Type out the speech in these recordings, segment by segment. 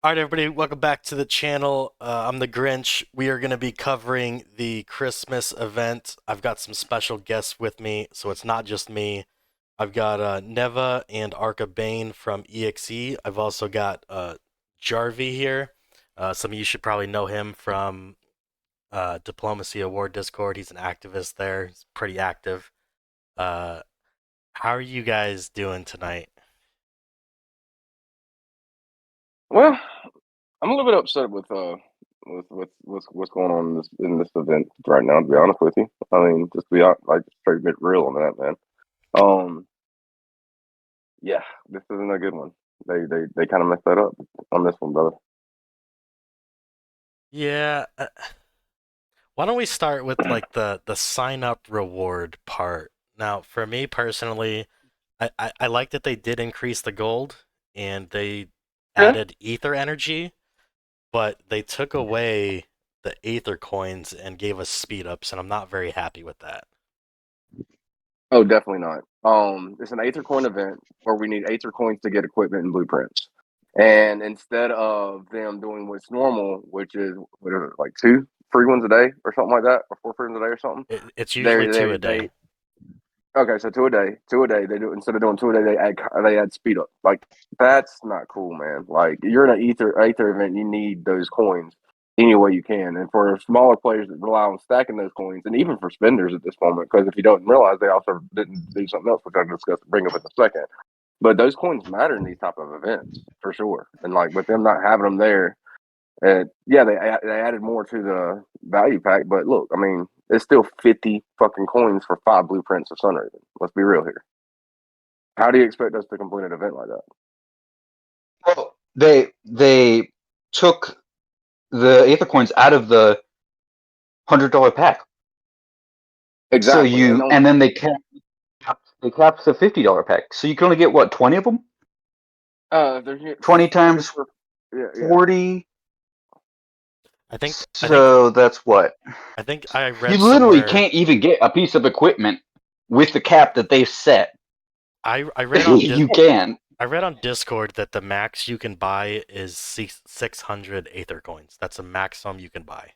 All right, everybody, welcome back to the channel. I'm the Grinch. We are going to be covering the Christmas event. I've got some special guests with me, so it's not just me. I've got Neva and Arca Bane from EXE. I've also got Jarvie here. Some of you should probably know him from Diplomacy Award Discord. He's an activist there. He's pretty active. Uh, how are you guys doing tonight? Well, I'm a little bit upset with what's going on in this event right now. To be honest with you, I mean, just to be like straight bit real on that, man. Um, yeah, this isn't a good one. They kind of messed that up on this one, brother. Yeah, why don't we start with like the sign up reward part? Now, for me personally, I like that they did increase the gold and they Yeah. added ether energy, but they took away the aether coins and gave us speed ups, and I'm not very happy with that. Oh, definitely not. It's an Aether Coin event where we need Aether Coins to get equipment and blueprints. And instead of them doing what's normal, which is what is it, like two free ones a day or something like that, or four free ones a day or something, It's usually they two they a day. they Okay, so two a day. They do instead of doing two a day, they add speed up. Like that's not cool, man. Like you're in an ether event, you need those coins any way you can. And for smaller players that rely on stacking those coins, and even for spenders at this moment, because if you don't realize, they also didn't do something else, which I'll discuss bring up in a second. But those coins matter in these type of events for sure. And like with them not having them there, yeah, they added more to the value pack, but look, I mean, it's still 50 fucking coins for five blueprints of Sunraven. Let's be real here. How do you expect us to complete an event like that? Well, they took the Aether coins out of the $100 pack. So Exactly, and and then they capped the $50 pack. So you can only get what, 20 of them? they're here 20 free times for yeah. 40. I think So that's what? I think I You read literally somewhere. can't even get a piece of equipment with the cap that they've set. I read on You can. I read on Discord that the max you can buy is 600 Aether coins. That's the maximum you can buy.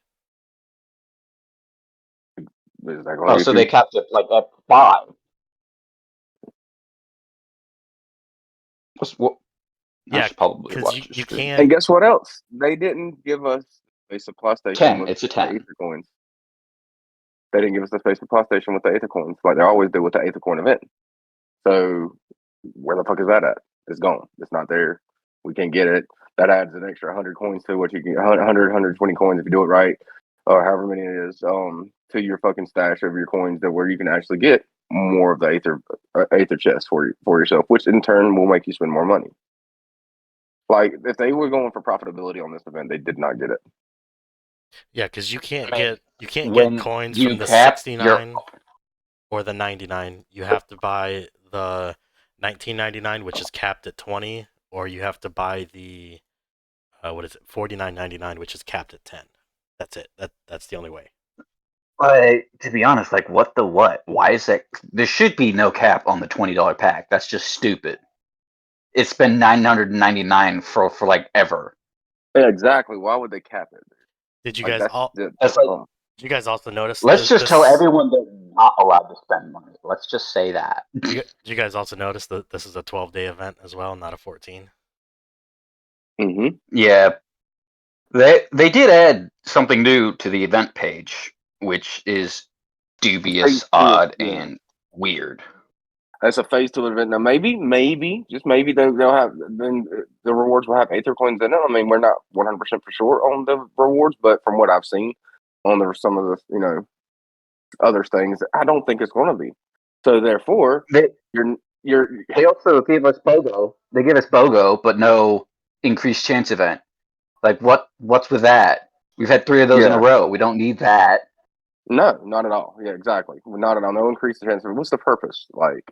Is that going Oh, to get so they you? capped it like at 5. What? I Yeah, should probably because watch the you stream. can't. And guess what else? They didn't give us a supply station 10. with It's a the 10. ether coins. They didn't give us a space supply station with the ether coins, like they always do with the ether coin event. So where the fuck is that at? It's gone. It's not there. We can't get it. That adds an extra 100 coins to what you can 120 coins if you do it right, or however many it is, to your fucking stash of your coins that where you can actually get more of the aether chest for yourself, which in turn will make you spend more money. Like if they were going for profitability on this event, they did not get it. Yeah, because I mean, you can't get when coins from you the cap your 69 or the 99. You have to buy the 1999, which is capped at 20, or you have to buy the what is it, 49.99, which is capped at 10. That's it. That's the only way. To be honest, like what the what? Why is that? There should be no cap on the $20 pack. That's just stupid. It's been 999 for like ever. Yeah, exactly. Why would they cap it? Did you Like guys all? That's like, dumb. Did you guys also notice let's just tell this? everyone they're not allowed to spend money. Let's just say that. Did you guys also notice that this is a 12-day event as well, not a 14? Mm-hmm. Yeah, they did add something new to the event page, which is dubious, Phase two, odd, yeah. and weird. That's a phase two event. Now, maybe, just maybe they'll have then the rewards will have Aether coins in it. I mean, we're not 100% for sure on the rewards, but from what I've seen on some of the other things, I don't think it's going to be. So therefore, They you're you're they also gave us BOGO. They gave us BOGO, but no increased chance event. Like what's with that? We've had 3 of those in a yeah, row. We don't need that. no, not at all. Yeah, exactly. Not at all. No increased chance. What's the purpose? Like,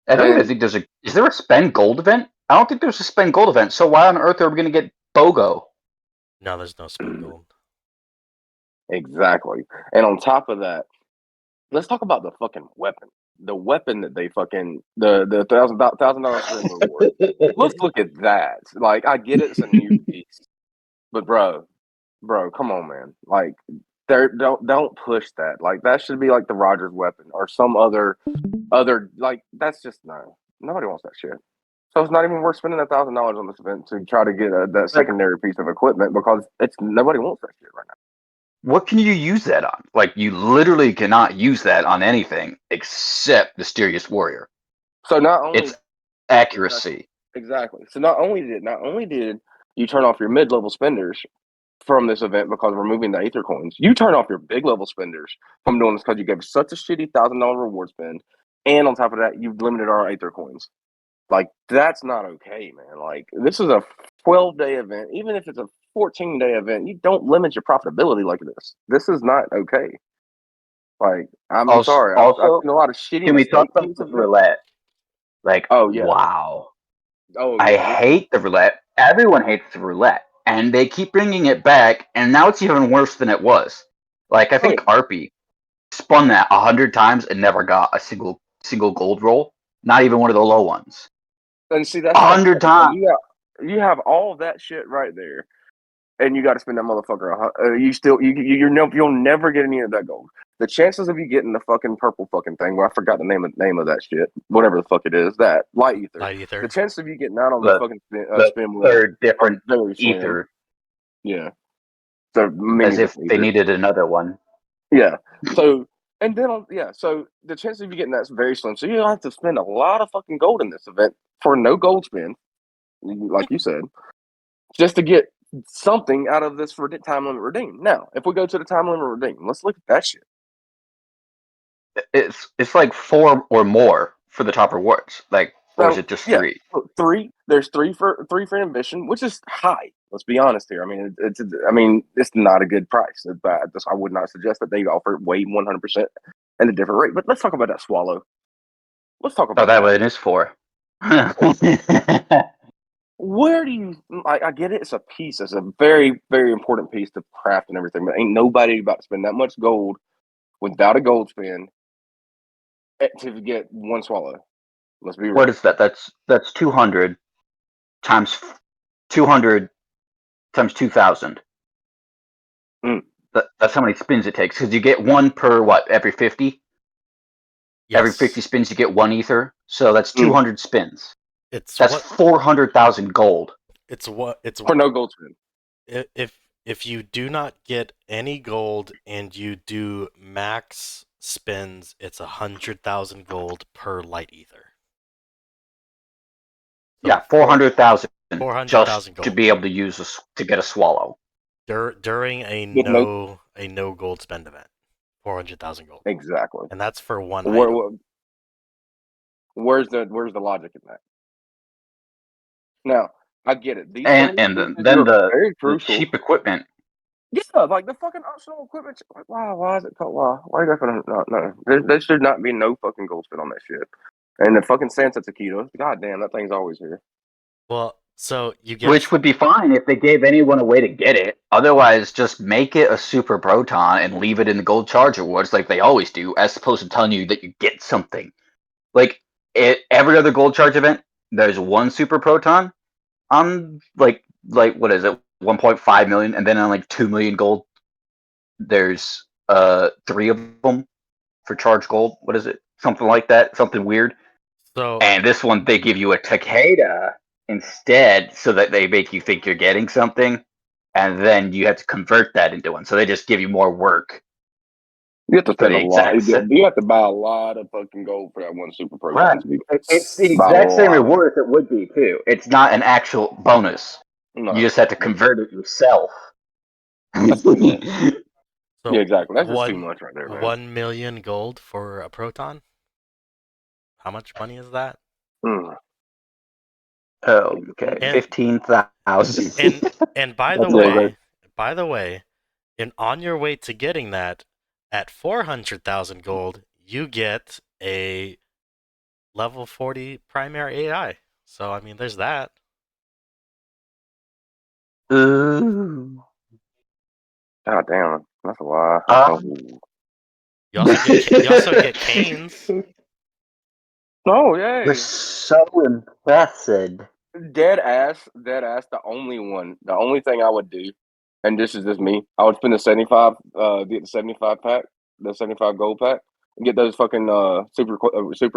I don't even and think is there a spend gold event? I don't think there's a spend gold event. So why on earth are we gonna get BOGO? No, there's no spin gold. exactly. And on top of that. let's talk about the fucking weapon. The weapon that they fucking the $1,000 spin reward. Let's look at that. Like, I get it, it's a new piece, but bro, come on, man. Like, don't push that. Like, that should be like the Rogers weapon or some other like. That's just no. Nobody wants that shit. So it's not even worth spending $1,000 on this event to try to get that Like, secondary piece of equipment because it's nobody wants that shit right now. what can you use that on? Like, you literally cannot use that on anything except Mysterious Warrior. So not only It's accuracy. exactly. So not only did you turn off your mid-level spenders from this event because we're moving the Aether coins, you turn off your big level spenders from doing this because you gave such a shitty $1,000 reward spend, and on top of that, you've limited our Aether coins. Like, that's not okay, man. Like, this is a 12-day event. Even if it's a 14-day event, you don't limit your profitability like this. This is not okay. Like, I'm sorry. I've Also, seen a lot of shitty can we talk mistakes in about this the event. roulette? Like, Oh yeah. wow. Oh I yeah. hate the roulette. Everyone hates the roulette. And they keep bringing it back, and now it's even worse than it was. Like, I Oh think yeah. Arpy spun that 100 times and never got a single gold roll. Not even one of the low ones. And see, that's 100 so times. you have all of that shit right there, and you got to spend that motherfucker. You'll never get any of that gold. The chances of you getting the fucking purple fucking thing, well, I forgot the name of that shit, whatever the fuck it is, that light ether. Light ether. The chances of you getting out on the The, fucking the spin wheel third are different very slim. ether, Yeah. So many as if different they ethers. needed another one. Yeah. So and then so the chances of you getting that's very slim. So you have to spend a lot of fucking gold in this event for no gold spin, like you said, just to get something out of this time limit redeem. Now, if we go to the time limit redeem, let's look at that shit. It's like 4 or more for the top rewards. Like, or is So it just yeah, 3? three. There's three for ambition, which is high. Let's be honest here. I mean, it's not a good price. I would not suggest that they offer way 100% and a different rate. But let's talk about that swallow. Let's talk Oh, about that that. what it is for. Where do you? I get it. It's a piece. It's a very very important piece to craft and everything. But ain't nobody about to spend that much gold without a gold spin to get one swallow. Let's be real. What is that? That's 200 times 200 times 2,000. Mm. That's how many spins it takes. Because you get one per what? Every 50. Yes. Every 50 spins, you get one ether. So that's 200 spins. It's That's 400,000 gold. it's For no gold spin. if you do not get any gold and you do max spins, it's 100,000 gold per light ether. So Yeah, 400,000 400,000 just gold to be able to to get a swallow. during a With no gold spend event. 400,000 gold, Exactly. and that's for one item. Where's the logic in that? Now, I get it. These And then are very the crucial. cheap equipment. Yeah, like the fucking optional equipment. Like, why is it called? Why are you guys no? There should not be no fucking gold spin on that shit. And the fucking Sansa taquito. God damn, that thing's always here. Well, so you get Which would be fine if they gave anyone a way to get it. Otherwise, just make it a super proton and leave it in the gold charge awards like they always do, as opposed to telling you that you get something. Like every other gold charge event, there's one super proton on like what is it, 1.5 million, and then on like 2 million gold, there's 3 of them for charge gold. What is it? Something like that. Something weird. so And this one, they give you a Takeda instead, so that they make you think you're getting something, and then you have to convert that into one. So they just give you more work. You have to For spend the a lot. exact You have to buy a lot of fucking gold for that one super proton. Right. To be It's the buy a exact same lot of reward as it would be too. It's not an actual bonus. it. No. You just have to convert it yourself. That's too much. so Yeah, exactly. That's just too much right there, man. 1 million gold for a proton. How much money is that? Mm. Oh, okay. And- 15,000. And by That's the way, and on your way to getting that, at 400,000 gold, you get a level 40 primary AI. So I mean, there's that. Ooh. God damn, that's a lot. You also get canes. Oh We're yeah, so impressed. dead ass. The only thing I would do, and this is just me, I would spend the 75, get the 75 pack, the 75 gold pack, and get those fucking super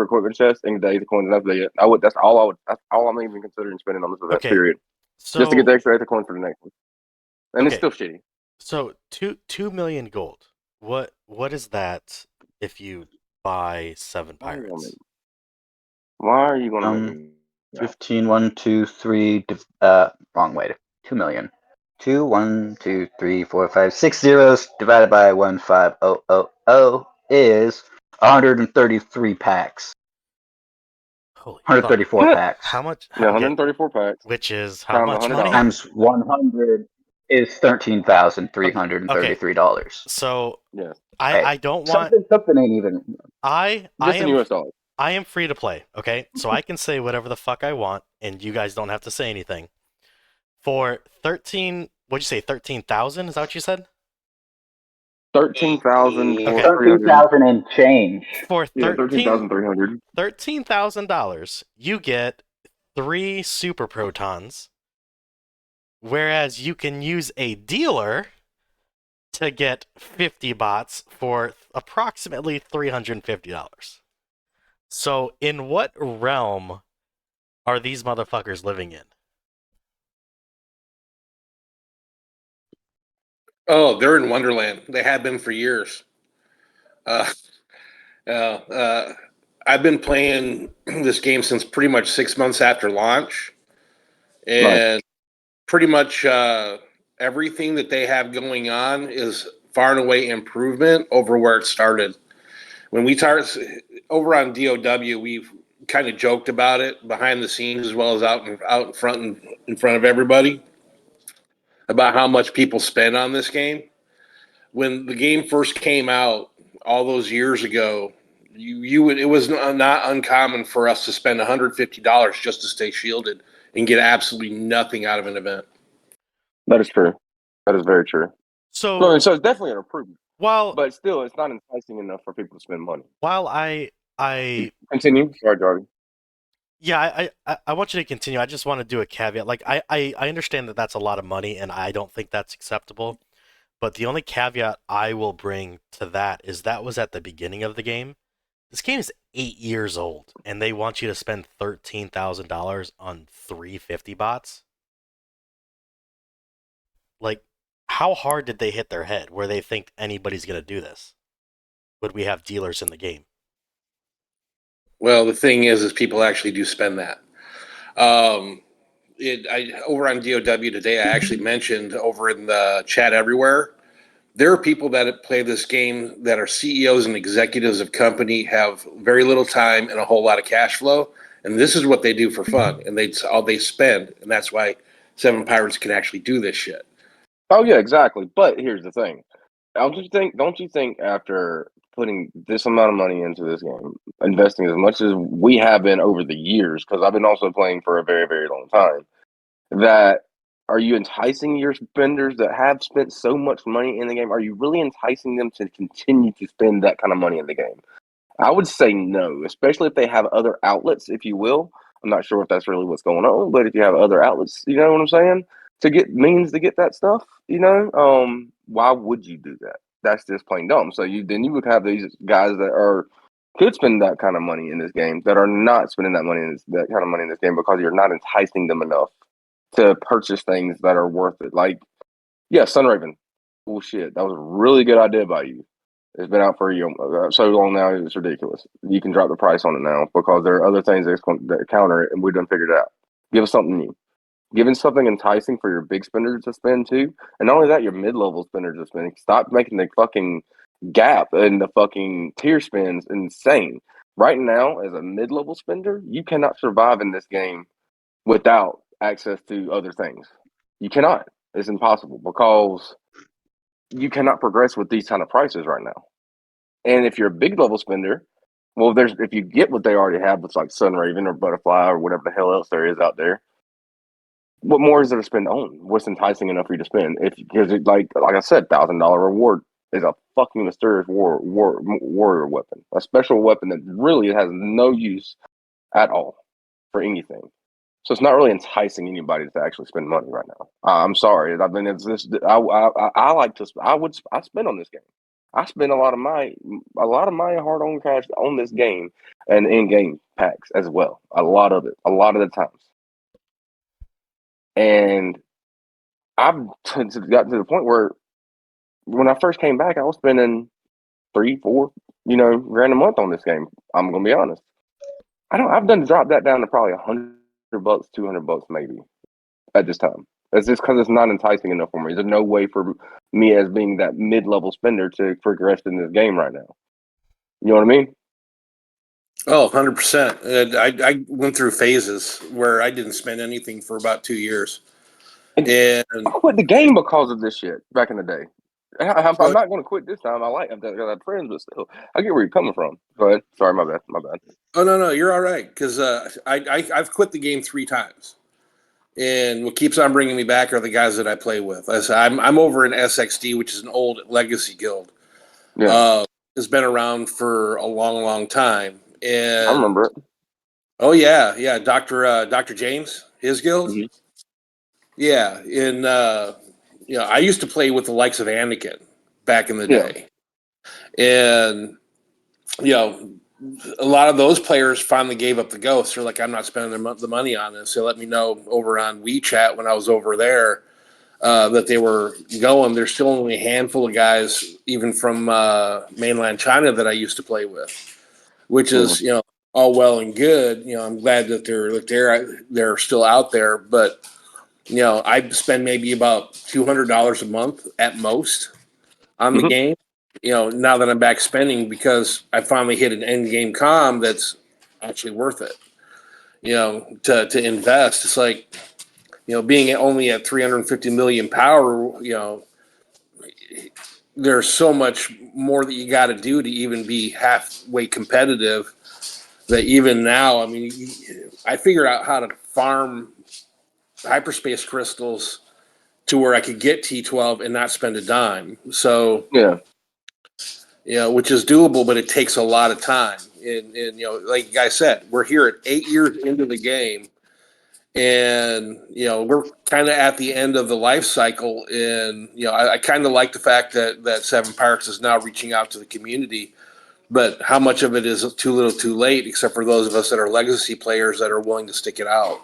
equipment chests and get the coins. And that's it. I would. That's all I would. That's all I'm even considering spending on this event. Okay, Period. Just to get so the extra coins for the next one. And it's okay, still shitty. so 2 million gold. What is that if you buy 7 pirates? Why are you going to make me? 15, 1, 2, 3, wrong way. 2 million. 2, 1, 2, 3, 4, 5, 6 zeros divided by 15000 is 133 packs. Holy fuck! 134 packs. How much? Yeah, 134 packs Which is how times much $100. money? Times 100 is Okay, $13,333. so Yeah, I don't want Something ain't even. I just in am US dollars. I am free to play, okay? So I can say whatever the fuck I want, and you guys don't have to say anything. For 13, what'd you say, 13,000? Is that what you said? 13,000 Okay. 13,000 and change. For Yeah, 13,300. $13,000, you get 3 super protons, whereas you can use a dealer to get 50 bots for approximately $350. So, in what realm are these motherfuckers living in? Oh, they're in Wonderland. They have been for years. Uh, uh, I've been playing this game since pretty much 6 months after launch, and pretty much everything that they have going on is far and away improvement over where it started. When we start over on DOW, we've kind of joked about it behind the scenes as well as out in front and in front of everybody about how much people spend on this game. When the game first came out all those years ago, you would, it was not uncommon for us to spend $150 just to stay shielded and get absolutely nothing out of an event. That is true. That is very true. So, No, so it's definitely an improvement, while but still, it's not enticing enough for people to spend money. while I Continue. Sorry, Jarvis. yeah, I want you to continue. I just want to do a caveat. Like I understand that that's a lot of money, and I don't think that's acceptable. But the only caveat I will bring to that is that was at the beginning of the game. This game is 8 years old, and they want you to spend $13,000 on 350 bots. Like, how hard did they hit their head where they think anybody's gonna do this? Would we have dealers in the game? Well, the thing is people actually do spend that. Over on DOW today, I actually mentioned over in the chat everywhere. There are people that play this game that are CEOs and executives of company, have very little time and a whole lot of cash flow, and this is what they do for fun, and all they spend, and that's why Seven Pirates can actually do this shit. Oh yeah, exactly. But here's the thing. Don't you think? Don't you think after putting this amount of money into this game, investing as much as we have been over the years, because I've been also playing for a very, very long time, that are you enticing your spenders that have spent so much money in the game? Are you really enticing them to continue to spend that kind of money in the game? I would say no, especially if they have other outlets, if you will. I'm not sure if that's really what's going on, but if you have other outlets, you know what I'm saying? To get means to get that stuff, why would you do that? That's just plain dumb. So you would have these guys that are could spend that kind of money in this game that are not spending that kind of money in this game because you're not enticing them enough to purchase things that are worth it. Like, yeah, Sunraven. Bullshit. That was a really good idea by you. It's been out for so long now. It's ridiculous. You can drop the price on it now because there are other things that counter it, and we done figured it out. Give us something new. Giving something enticing for your big spenders to spend too, and not only that, your mid-level spenders to spend. Stop making the fucking gap in the fucking tier spends insane. Right now, as a mid-level spender, you cannot survive in this game without access to other things. You cannot. It's impossible because you cannot progress with these kind of prices right now. And if you're a big level spender, well, if you get what they already have with like Sunraven or Butterfly or whatever the hell else there is out there, what more is there to spend on? What's enticing enough for you to spend? If because like I said, $1,000 reward is a fucking mysterious warrior weapon, a special weapon that really has no use at all for anything. So it's not really enticing anybody to actually spend money right now. I'm sorry. I mean, it's this. I like to. I spend on this game. I spend a lot of my hard-earned cash on this game and in-game packs as well. A lot of it. A lot of the times. And I've got to the point where when I first came back, I was spending 3-4, grand a month on this game. I'm gonna be honest. I've done dropped that down to probably $100, $200 maybe at this time. It's just because it's not enticing enough for me. There's no way for me as being that mid-level spender to progress in this game right now. You know what I mean? Oh, 100%. I went through phases where I didn't spend anything for about 2 years. And I quit the game because of this shit back in the day. I'm not going to quit this time. I have friends, but still, I get where you're coming from. Go ahead. Sorry, my bad. Oh, no, you're all right. Because I've quit the game 3 times. And what keeps on bringing me back are the guys that I play with. I'm over in SXD, which is an old legacy guild. Yeah. It's been around for a long, long time. And I remember it. Oh yeah, Dr. James, his guild. Mhm. Yeah, and I used to play with the likes of Anakin back in the day, and a lot of those players finally gave up the ghost. They're like, I'm not spending the money on this. They let me know over on WeChat when I was over there that they were going. There's still only a handful of guys, even from mainland China, that I used to play with, which is all well and good. I'm glad that they're still out there, but I spend maybe about $200 a month at most on the game. Now that I'm back spending because I finally hit an end game com that's actually worth it. To invest. It's like being only at 350 million power. There's so much more that you got to do to even be halfway competitive. That even now, I mean, I figured out how to farm hyperspace crystals to where I could get T12 and not spend a dime. So which is doable, but it takes a lot of time. And like you guys said, we're here at 8 years into the game, and we're kind of at the end of the life cycle. And I kind of like the fact that Seven Pirates is now reaching out to the community. But how much of it is too little, too late? Except for those of us that are legacy players that are willing to stick it out.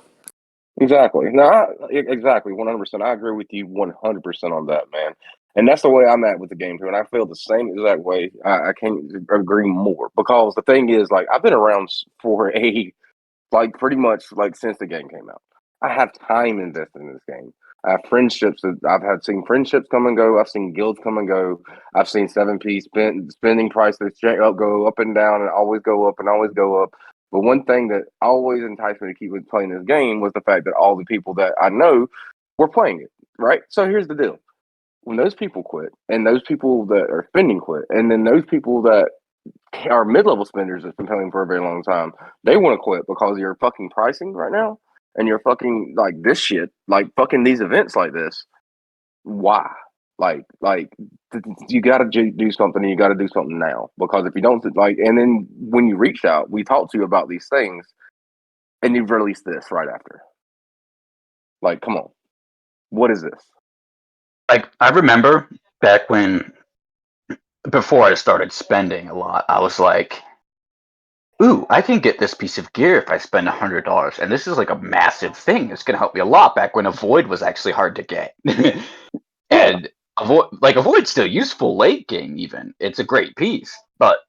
Exactly. No, exactly. 100%. I agree with you 100% on that, man. And that's the way I'm at with the game too. And I feel the same exact way. I can't agree more because the thing is, like, I've been around for pretty much like since the game came out. I have time invested in this game. I have friendships. Seen friendships come and go. I've seen guilds come and go. I've seen 7P spending prices go up and down and always go up and always go up. But one thing that always enticed me to keep playing this game was the fact that all the people that I know were playing it, right? So here's the deal. When those people quit, and those people that are spending quit, and then those people that are mid-level spenders that's been playing for a very long time, they want to quit because of your fucking pricing right now, and you're fucking like this shit, like fucking these events like this. Why? You got to do something. And you got to do something now because if you don't, and then when you reached out, we talked to you about these things, and you've released this right after. Like, come on, what is this? Like, I remember back before I started spending a lot, I was like, ooh, I can get this piece of gear if I spend $100. And this is like a massive thing. It's going to help me a lot back when a Void was actually hard to get. And a Void's still useful late game even. It's a great piece. But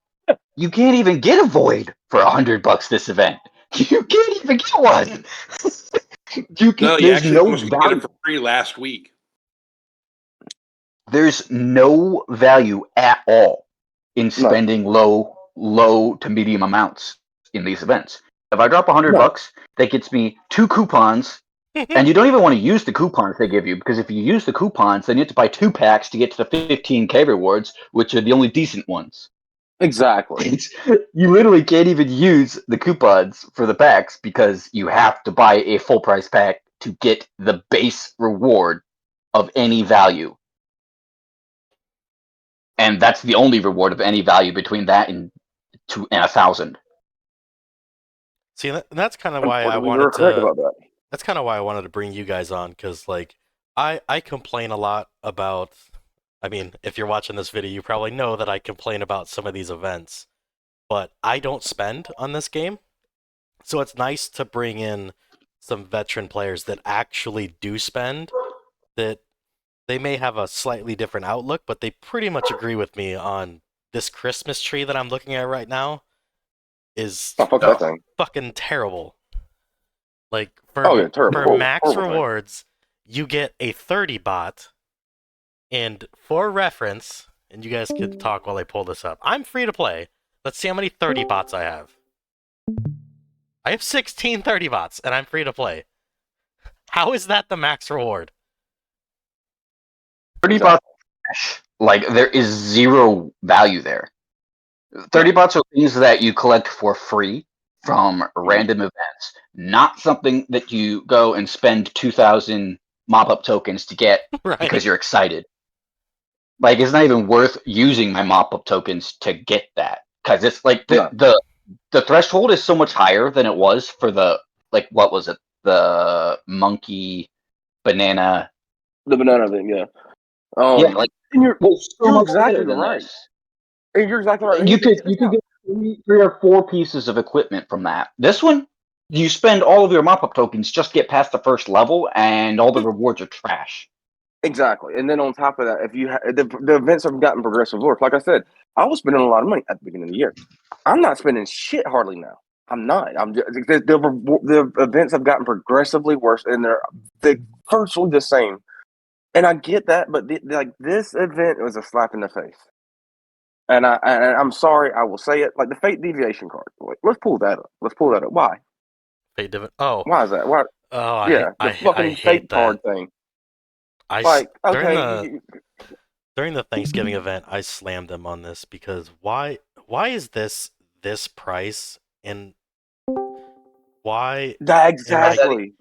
you can't even get a Void for $100 this event. You can't even get one. There's no get it for free last week. There's no value at all in spending low to medium amounts in these events. If I drop $100, that gets me 2 coupons, and you don't even want to use the coupons they give you, because if you use the coupons, then you have to buy 2 packs to get to the 15K rewards, which are the only decent ones. Exactly. You literally can't even use the coupons for the packs because you have to buy a full price pack to get the base reward of any value. and that's the only reward of any value between that and 1,000. See, that's kind of why I Unfortunately, wanted you're correct to. about that. That's kind of why I wanted to bring you guys on, because like I complain a lot about. I mean, if you're watching this video, you probably know that I complain about some of these events, but I don't spend on this game, so it's nice to bring in some veteran players that actually do spend. That they may have a slightly different outlook, but they pretty much agree with me on this Christmas tree that I'm looking at right now is Oh, fuck that thing. fucking terrible. Like Oh yeah, terrible. for max Horrible thing. rewards, you get a 30 bot, and for reference, and you guys can talk while I pull this up. I'm free to play. Let's see how many 30 bots I have. I have 16 30 bots, and I'm free to play. How is that the max reward? 30 bots, like there is zero value there. 30 bots are things that you collect for free from random events, not something that you go and spend 2,000 mop-up tokens to get Right. because you're excited. Like, it's not even worth using my mop-up tokens to get that, because it's like the threshold is so much higher than it was for the, like, what was it, the monkey banana. The banana thing, yeah. Yeah, like, and you're so much exactly better than right. this. And you're exactly right. You could get three or four pieces of equipment from that. This one, you spend all of your mop-up tokens just get past the first level, and all the rewards are trash. Exactly, and then on top of that, if you the events have gotten progressive work. Like I said, I was spending a lot of money at the beginning of the year. I'm not spending shit hardly now. I'm not. I'm just, the events have gotten progressively worse, and they're virtually the same. And I get that, but like this event was a slap in the face. And I'm sorry, I will say it. Like the fate deviation card. Like, let's pull that up. Let's pull that up. Why? Fate div- Oh, Why is that? Why? oh, Yeah, the I fucking hate fate that. card thing. I Like, during okay, the Thanksgiving event, I slammed them on this because why is this price, and why exactly.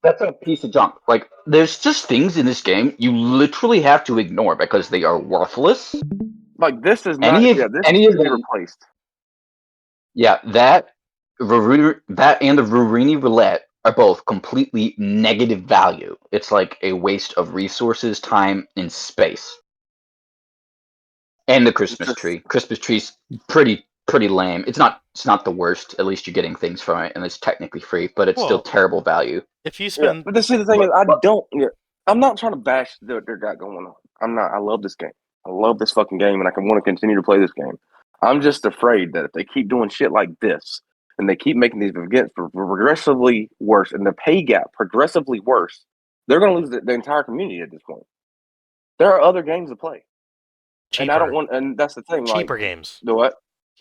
That's a piece of junk. Like, there's just things in this game you literally have to ignore because they are worthless. Like this is not. This should be them, replaced. yeah, that and the Rurini Roulette are both completely negative value. It's like a waste of resources, time, and space. And the Christmas tree. Christmas tree's pretty lame. It's not the worst. At least you're getting things from it, and it's technically free, but it's still terrible value. If you spend, but the thing is, I'm not trying to bash what they got going on. I'm not. I love this game. I love this fucking game, and I can want to continue to play this game. I'm just afraid that if they keep doing shit like this, and they keep making these events progressively worse, and the pay gap progressively worse, they're going to lose the entire community at this point. There are other games to play. cheaper, and I don't want. And that's the thing. cheaper like, games. The what?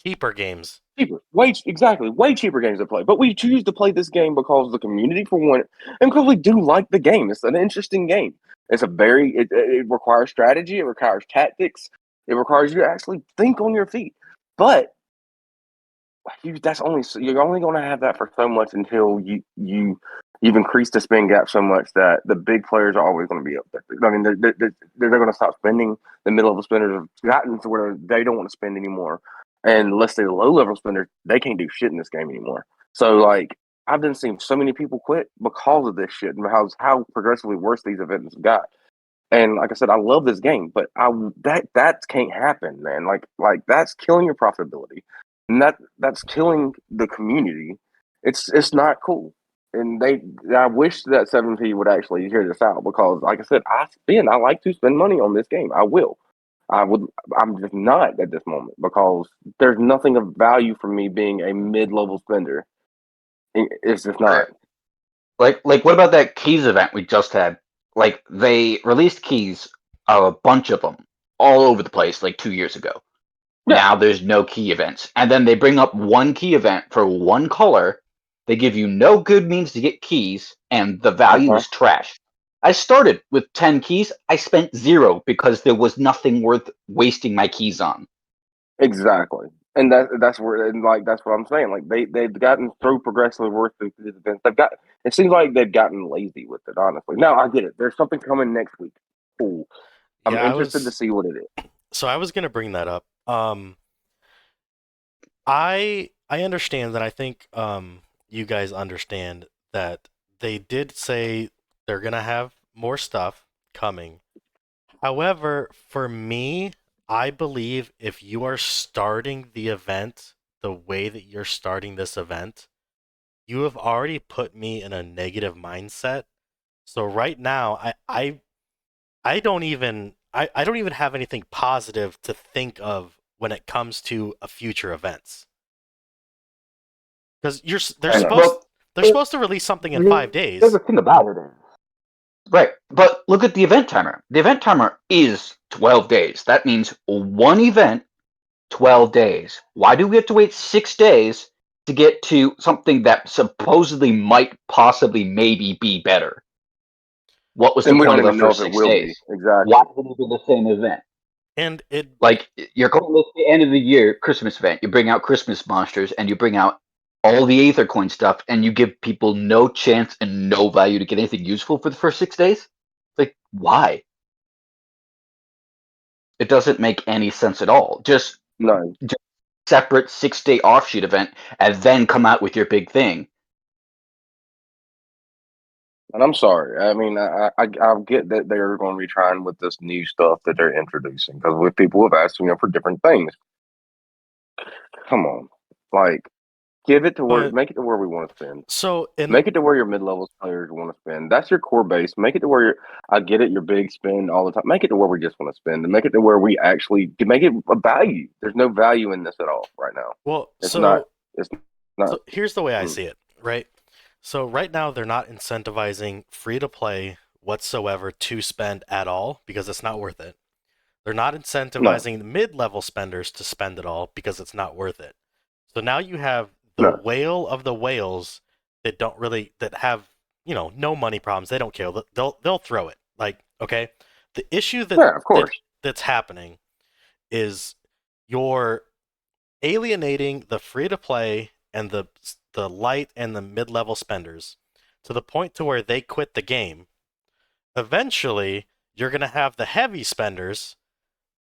Cheaper games. Cheaper, way cheaper games to play. But we choose to play this game because of the community, for one, and because we do like the game. It's an interesting game. It's it requires strategy. It requires tactics. It requires you to actually think on your feet. But you're only going to have that for so much until you've increased the spend gap so much that the big players are always going to be up there. I mean, they're going to stop spending. The middle-level spenders have gotten to where they don't want to spend anymore. And let's say the low-level spenders, they can't do shit in this game anymore. So, like, I've been seeing so many people quit because of this shit and how progressively worse these events got. And like I said, I love this game, but that can't happen, man. Like that's killing your profitability, and that's killing the community. It's not cool. And I wish that 7P would actually hear this out because, like I said, I like to spend money on this game. I will. I'm just not at this moment because there's nothing of value for me being a mid-level spender. It's just not. Like what about that keys event we just had? Like, they released keys, a bunch of them, all over the place, like 2 years ago. Yeah. Now there's no key events, and then they bring up one key event for one color. They give you no good means to get keys, and the value is trash. I started with 10 keys. I spent 0 because there was nothing worth wasting my keys on. Exactly. And that's where, and like that's what I'm saying. Like they've gotten through progressively worse through these events. It seems like they've gotten lazy with it, honestly. Now I get it. There's something coming next week. Cool. I'm interested to see what it is. So I was gonna bring that up. I understand that. I think you guys understand that they did say they're gonna have more stuff coming. However, for me, I believe if you are starting the event the way that you're starting this event, you have already put me in a negative mindset. So right now, I don't even I don't even have anything positive to think of when it comes to a future events. Because I know. Well, they're supposed to release something in 5 days. the thing about it is, right, but look at the event timer. The event timer is 12 days. That means one event, 12 days. Why do we have to wait 6 days to get to something that supposedly might possibly maybe be better? What was the And we point don't of the even know first if it 6 will be days? exactly. Why would it be the same event? And it Like, you're going to the end of the year Christmas event, you bring out Christmas monsters and you bring out all the Aether Coin stuff, and you give people no chance and no value to get anything useful for the first 6 days? Like, why? It doesn't make any sense at all. Just No, separate 6 day offshoot event and then come out with your big thing. and I'm sorry. I mean, I get that they're going to be trying with this new stuff that they're introducing because with people have asked, for different things. Come on, like give it to where, but make it to where we want to spend. so in Make it to where your mid-level players want to spend. That's your core base. Make it to where I get it, your big spend all the time. Make it to where we just want to spend, and make it to where we actually can make it a value. There's no value in this at all right now. well It's not. so It's not. so here's the way I Mm, see it, right? So right now they're not incentivizing free to play whatsoever to spend at all because it's not worth it. They're not no, incentivizing the mid-level spenders to spend it all because it's not worth it. So now you have the no. whale of the whales that have, no money problems. They don't care. They'll throw it. Like, okay, the issue Yeah, of course. that's happening is you're alienating the free to play and the light and the mid-level spenders to the point to where they quit the game. Eventually, you're going to have the heavy spenders,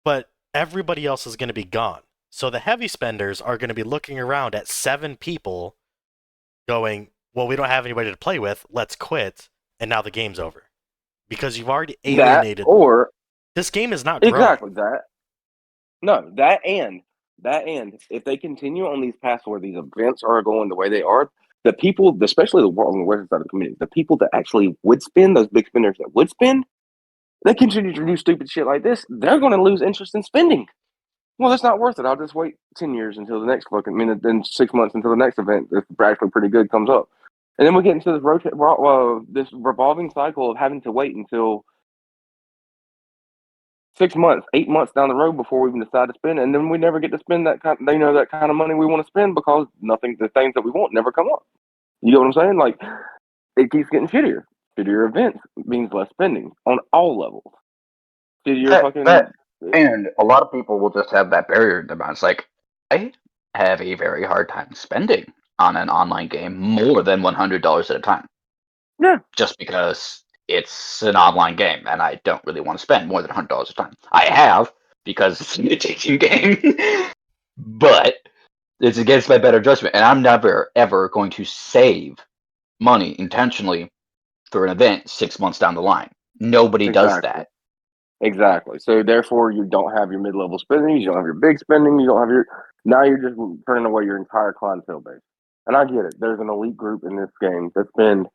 but everybody else is going to be gone. So the heavy spenders are going to be looking around at 7 people going, well, we don't have anybody to play with. Let's quit. And now the game's over. Because you've already That alienated. or This game is not growing. exactly that. No, that and if they continue on these paths where these events are going the way they are, the people, especially the world on the western side of the community, the people that actually would spend, those big spenders that would spend, they continue to do stupid shit like this, they're going to lose interest in spending. Well, that's not worth it. I'll just wait 10 years until the next fucking minute, then 6 months until the next event that's actually pretty good comes up. And then we get into this revolving cycle of having to wait until 6 months, 8 months down the road before we even decide to spend, and then we never get to spend that kind of money we want to spend because the things that we want never come up. You know what I'm saying? Like it keeps getting shittier. Shittier events means less spending on all levels. Shittier fucking. And a lot of people will just have that barrier in their minds. Like, I have a very hard time spending on an online game more than $100 at a time. Yeah. Just because it's an online game and I don't really want to spend more than $100 a time. I have, because it's an addicting game. But it's against my better judgment. And I'm never, ever going to save money intentionally for an event 6 months down the line. Nobody does Exactly. that. Exactly. So therefore, you don't have your mid-level spending. You don't have your big spending. You don't have your. Now you're just turning away your entire clientele base. And I get it. There's an elite group in this game that spend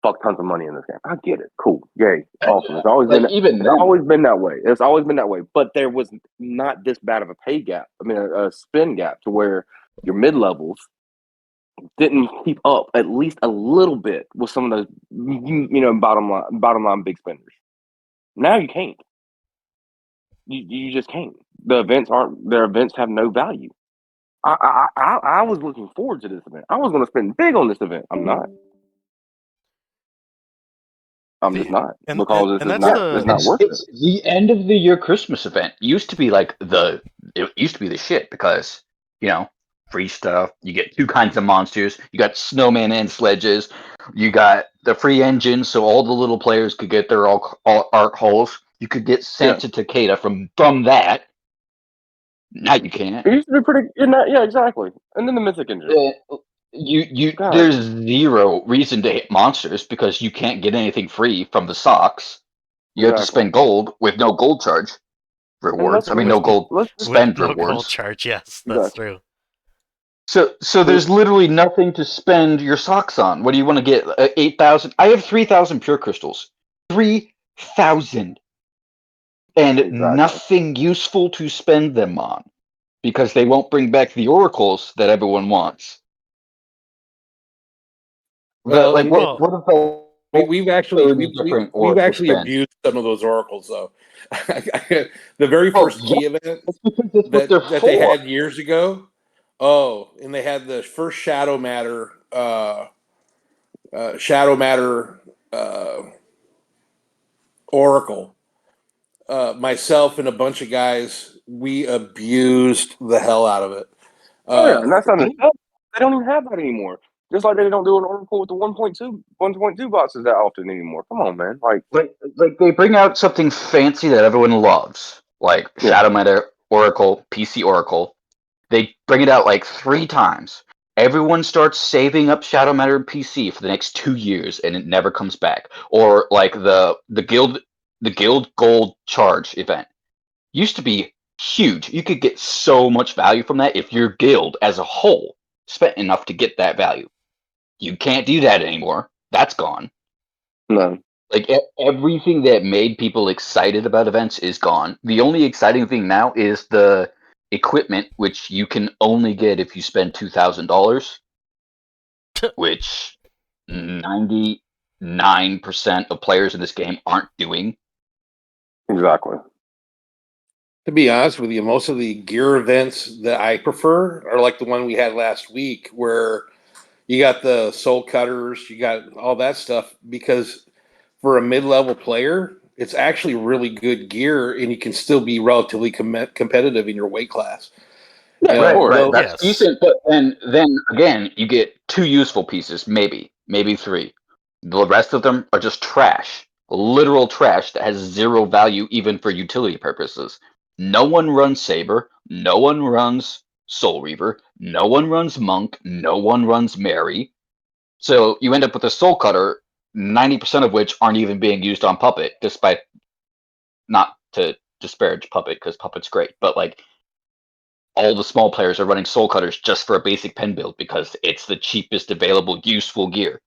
fuck tons of money in this game. I get it. Cool. Yay. Awesome. It's always Like, been. even It's then, always been that way. It's always been that way. But there was not this bad of a pay gap. I mean, a spend gap to where your mid levels didn't keep up at least a little bit with some of those, bottom line big spenders. Now you can't. You just can't. Their events have no value. I was looking forward to this event. I was going to spend big on this event. I'm not. I'm just not and because and this is that's not. It's the not worth it. it's the end of the year Christmas event used to be like it used to be the shit because, free stuff. You get two kinds of monsters. You got snowman and sledges. You got the free engine, so all the little players could get their all arc holes. You could get Yeah. Santa Takeda from that. Now you can't. It used to be pretty. Yeah, exactly. And then the Mythic engine. God. There's zero reason to hit monsters because you can't get anything free from the socks. You have to Exactly. spend gold with no gold charge rewards. I mean, no gold Let's spend With no gold rewards. charge, yes, that's Exactly. true. So there's literally nothing to spend your socks on. What do you want to get? 8,000? I have 3,000 pure crystals. 3,000. And Exactly. nothing useful to spend them on because they won't bring back the oracles that everyone wants. Well, Like, and what about we've actually 30 different we've oracles actually spent? abused some of those oracles though. The very Oh, first key event that's because that's what they're that they for. had years ago. Oh, and they had the first Shadow Matter Oracle. Myself and a bunch of guys, we abused the hell out of it. Oh yeah, and that's not enough. They don't even have that anymore. Just like they don't do an Oracle with the 1.2 boxes that often anymore. Come on, man. Like They bring out something fancy that everyone loves, like Yeah. Shadow Matter Oracle, PC Oracle. They bring it out like 3 times. Everyone starts saving up Shadow Matter PC for the next 2 years, and it never comes back. Or like the guild gold charge event used to be huge. You could get so much value from that if your guild as a whole spent enough to get that value. You can't do that anymore. That's gone. no. Like everything that made people excited about events is gone. The only exciting thing now is the equipment, which you can only get if you spend $2,000, which 99% of players in this game aren't doing. Exactly. To be honest with you, most of the gear events that I prefer are like the one we had last week, where you got the soul cutters, you got all that stuff. Because for a mid-level player, it's actually really good gear, and you can still be relatively competitive in your weight class. Yeah, You know, of course. Right. That's Yes. decent, but then again, you get 2 useful pieces, maybe 3. The rest of them are just trash, literal trash that has 0 value even for utility purposes. No one runs Saber, no one runs Soul Reaver, no one runs Monk, no one runs Mary. So you end up with a Soul Cutter, 90% of which aren't even being used on Puppet, despite not to disparage Puppet because Puppet's great, but like all the small players are running Soul Cutters just for a basic pen build because it's the cheapest available useful gear.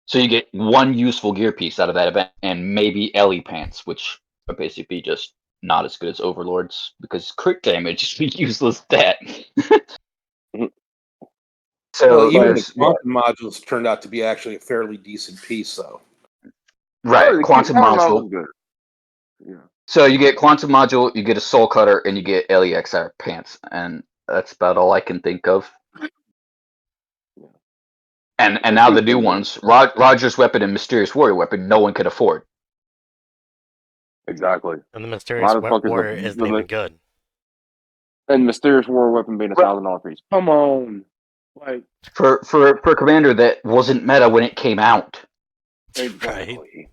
So you get 1 useful gear piece out of that event, and maybe Ellie pants, which are basically just not as good as Overlords because crit damage is a useless stat. well, So even the there's quantum modules turned out to be actually a fairly decent piece, though. right The quantum Quantum module. was good. Yeah. So you get quantum module, you get a Soul Cutter, and you get Ellie XR pants, and that's about all I can think of. And now the new ones, Roger's weapon and Mysterious Warrior weapon, no one could afford. Exactly. And the Mysterious Why the fuck is Warrior isn't even good. And Mysterious War weapon being $1,000 piece. Come on. Like For Commander that wasn't meta when it came out. exactly.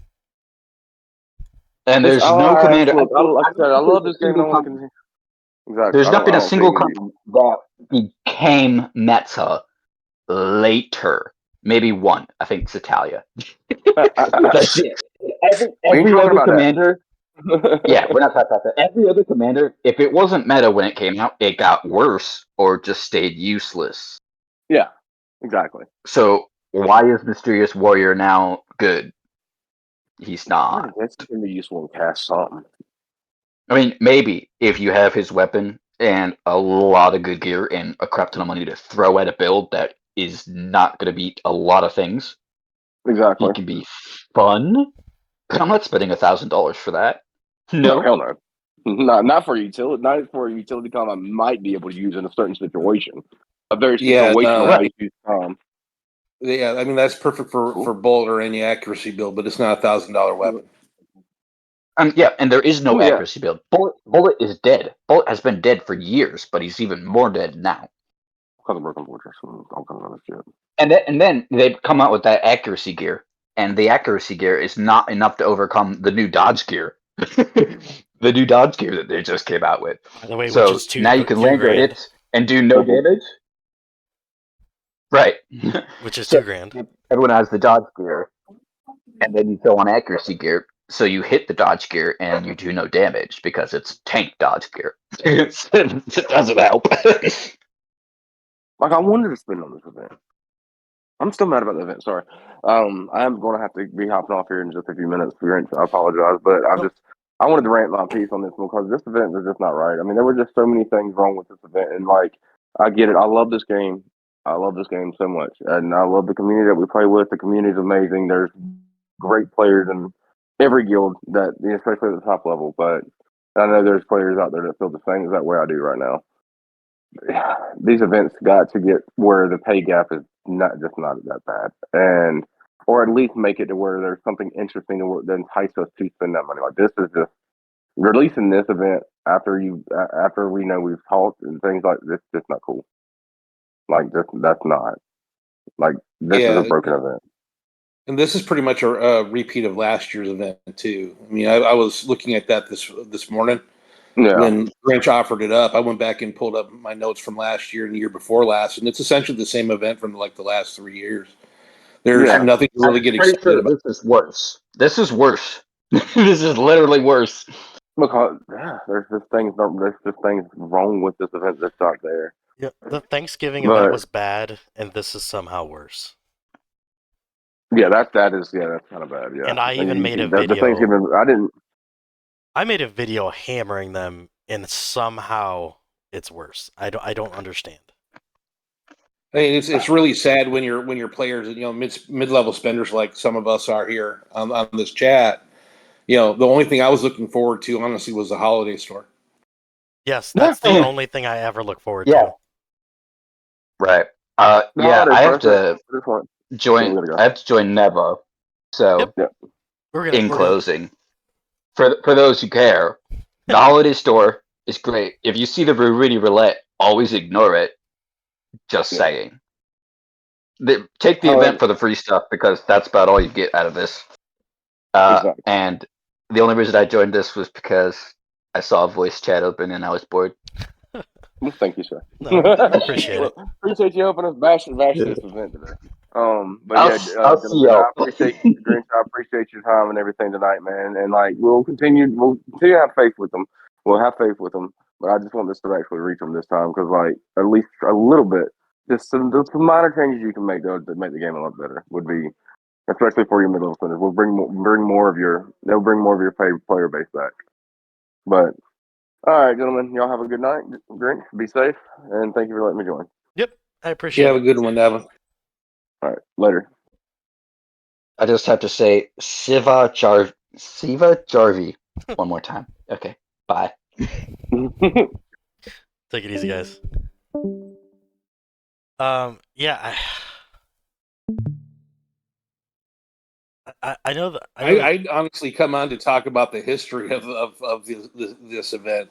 And there's no commander. Look, like I said, I love this game. I want to continue. Exactly. There's not been a single think company that became meta later. Maybe one. I think it's Italia. That's it. Every talking other about that. commander. Yeah, we're not talking about that. Every other commander, if it wasn't meta when it came out, it got worse or just stayed useless. Yeah, exactly. So why is Mysterious Warrior now good? He's not. That's gonna be useful in cast something. I mean, maybe if you have his weapon and a lot of good gear and a crap ton of money to throw at a build that is not going to beat a lot of things, Exactly. he can be fun. But I'm not spending $1,000 for that. No, No. hell no. Not for utility. Not for a utility com I might be able to use in a certain situation. A very situational use. Yeah, I mean that's perfect for Bolt or any accuracy build, but it's not $1,000 weapon. Yeah, and there is no Yeah. accuracy build. Bullet is dead. Bullet has been dead for years, but he's even more dead now. Because of Broken Fortress and all kinds of other shit. And then they come out with that accuracy gear, and the accuracy gear is not enough to overcome the new dodge gear The new dodge gear that they just came out with. By the way, which So is now you can land your $2,000, hits and do no damage. Right. which is So $2,000. everyone has the dodge gear, and then you throw on accuracy gear. So you hit the dodge gear and you do no damage because it's tank dodge gear. It doesn't help. Like I wanted to spend on this event. I'm still mad about the event. Sorry. I am going to have to be hopping off here in just a few minutes. I apologize, but Oh, I wanted to rant my piece on this one because this event was just not right. I mean, there were just so many things wrong with this event, and like, I get it. I love this game. I love this game so much, and I love the community that we play with. The community is amazing. There's great players in every guild that, especially at the top level. But I know there's players out there that feel the same exact way I do right now. These events got to get where the pay gap is not that bad, and or at least make it to where there's something interesting to entice us to spend that money. Like this is just releasing this event after we know we've talked and things like this. Just not cool. Like that's not like this is a Yeah, broken event. and this is pretty much a repeat of last year's event too. I mean, I was looking at that this morning Yeah, when Grinch offered it up. I went back and pulled up my notes from last year and the year before last, and it's essentially the same event from like the last 3 years. There's yeah. nothing to really I'm get pretty excited sure about. this is worse. This is worse. This is literally worse. Because there's just things wrong with this event that's not there. yeah. The Thanksgiving event But was bad, and this is somehow worse. yeah, that's kind of bad. Yeah, And I even made a the video. Thanksgiving. I made a video hammering them, and somehow it's worse. I don't understand. I mean, it's really sad when your players, mid level spenders like some of us are here on this chat. The only thing I was looking forward to, honestly, was the holiday store. Yes, that's the only thing I ever look forward Yeah. to. Right. The Yeah, holiday I have presser. to This one. join. We gotta I go. have to join Neva. So, Yep. We're in gonna closing, for those who care, the holiday store is great. If you see the Rudy Roulette, always ignore it. Just Yeah. saying. Take the event for the free stuff because that's about all you get out of this. Exactly. And the only reason I joined this was because I saw a voice chat open and I was bored. Well, thank you, sir. No, I appreciate it. Well, appreciate you helping us bash this event today. But I'll, yeah, I'll see gentlemen, y'all. I appreciate Grinch. I appreciate your time and everything tonight, man. And like we'll continue to have faith with them. We'll have faith with them. But I just want this to actually reach them this time because like at least a little bit, just some minor changes you can make to make the game a lot better would be, especially for your middle centers. We'll bring more of your they'll bring more of your favorite player base back. But all right, gentlemen, y'all have a good night. Grinch, be safe, and thank you for letting me join. Yep, I You appreciate have it. a good one, Evan. All right, later. I just have to say Siva Jarvi one more time. Okay, bye. Take it easy, guys. Yeah, I know that. I honestly come on to talk about the history of this event.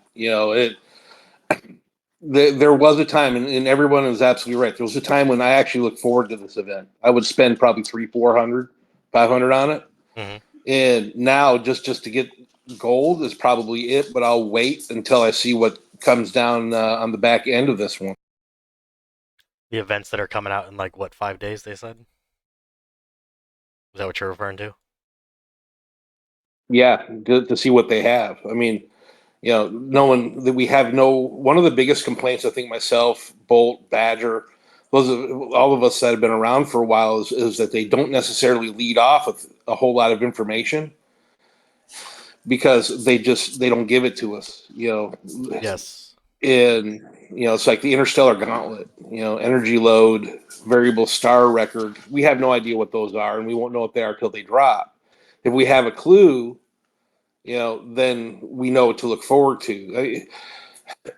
There was a time, and everyone is absolutely right. There was a time when I actually looked forward to this event. I would spend probably 300, 400, 500 on it. Mhm. And now just to get gold is probably it, but I'll wait until I see what comes down on the back end of this one. The events that are coming out in like what 5 days? They said. Is that what you're referring to? Yeah, to see what they have. I mean, knowing that we have one of the biggest complaints, I think myself, Bolt, Badger, all of us that have been around for a while is that they don't necessarily lead off with a whole lot of information because they don't give it to us. Yes. And it's like the Interstellar Gauntlet, energy load, variable star record. We have no idea what those are, and we won't know what they are till they drop. If we have a clue, then we know what to look forward to.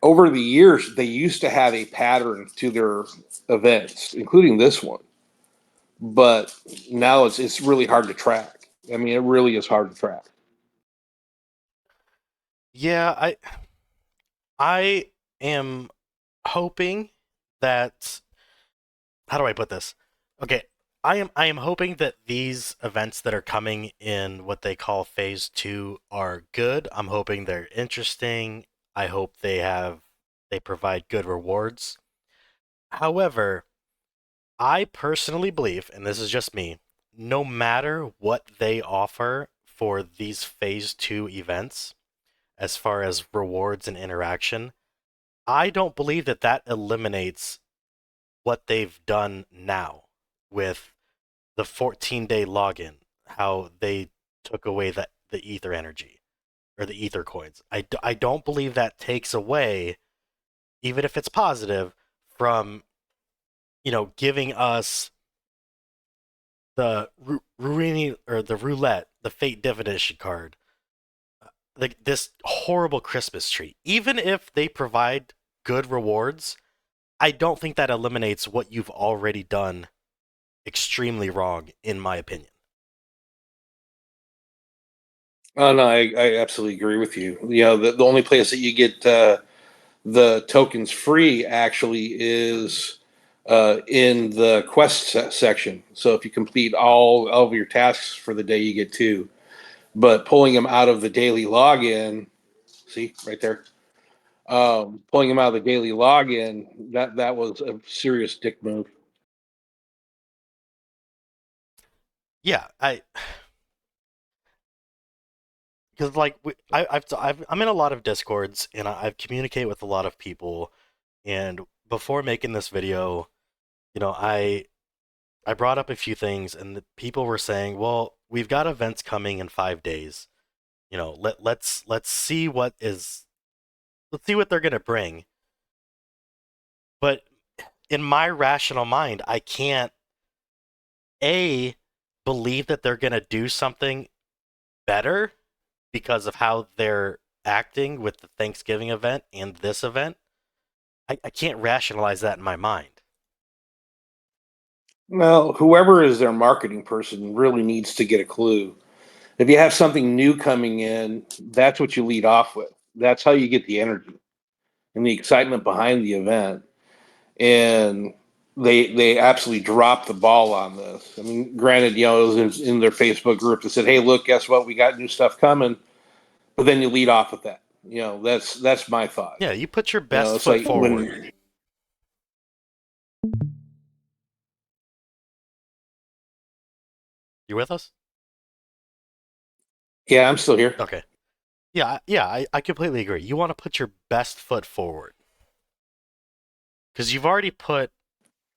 Over the years, they used to have a pattern to their events, including this one, but now it's really hard to track. I mean, it really is hard to track. Yeah, I am hoping that, how do I put this? Okay, I am hoping that these events that are coming in what they call phase 2 are good. I'm hoping they're interesting. I hope they provide good rewards. However, I personally believe, and this is just me, no matter what they offer for these phase 2 events as far as rewards and interaction, I don't believe that that eliminates what they've done now with the 14-day login, how they took away the ether energy or the ether coins. I don't believe that takes away, even if it's positive, from giving us the Ruini or the roulette, the fate divination card, like this horrible Christmas tree. Even if they provide good rewards, I don't think that eliminates what you've already done extremely wrong, in my opinion. Oh no, I absolutely agree with you. The only place that you get the tokens free actually is in the quest section. So if you complete all of your tasks for the day, you get two. But pulling them out of the daily login, see right there, pulling them out of the daily login, that was a serious dick move. Yeah, because like I'm in a lot of discords and I've communicated with a lot of people, and before making this video, I brought up a few things, and the people were saying, well, we've got events coming in 5 days. Let's see let's see what they're gonna bring. But in my rational mind, I can't a believe that they're gonna do something better because of how they're acting with the Thanksgiving event and this event. I can't rationalize that in my mind. Well, whoever is their marketing person really needs to get a clue. If you have something new coming in, that's what you lead off with. That's how you get the energy and the excitement behind the event. And they absolutely dropped the ball on this. I mean, granted, it was in their Facebook group that said, "Hey, look, guess what? We got new stuff coming." But then you lead off with that. That's my thought. Yeah, you put your best It's foot like forward. when, You with us? yeah, I'm still here. Okay. Yeah, I completely agree. You want to put your best foot forward. Because you've already put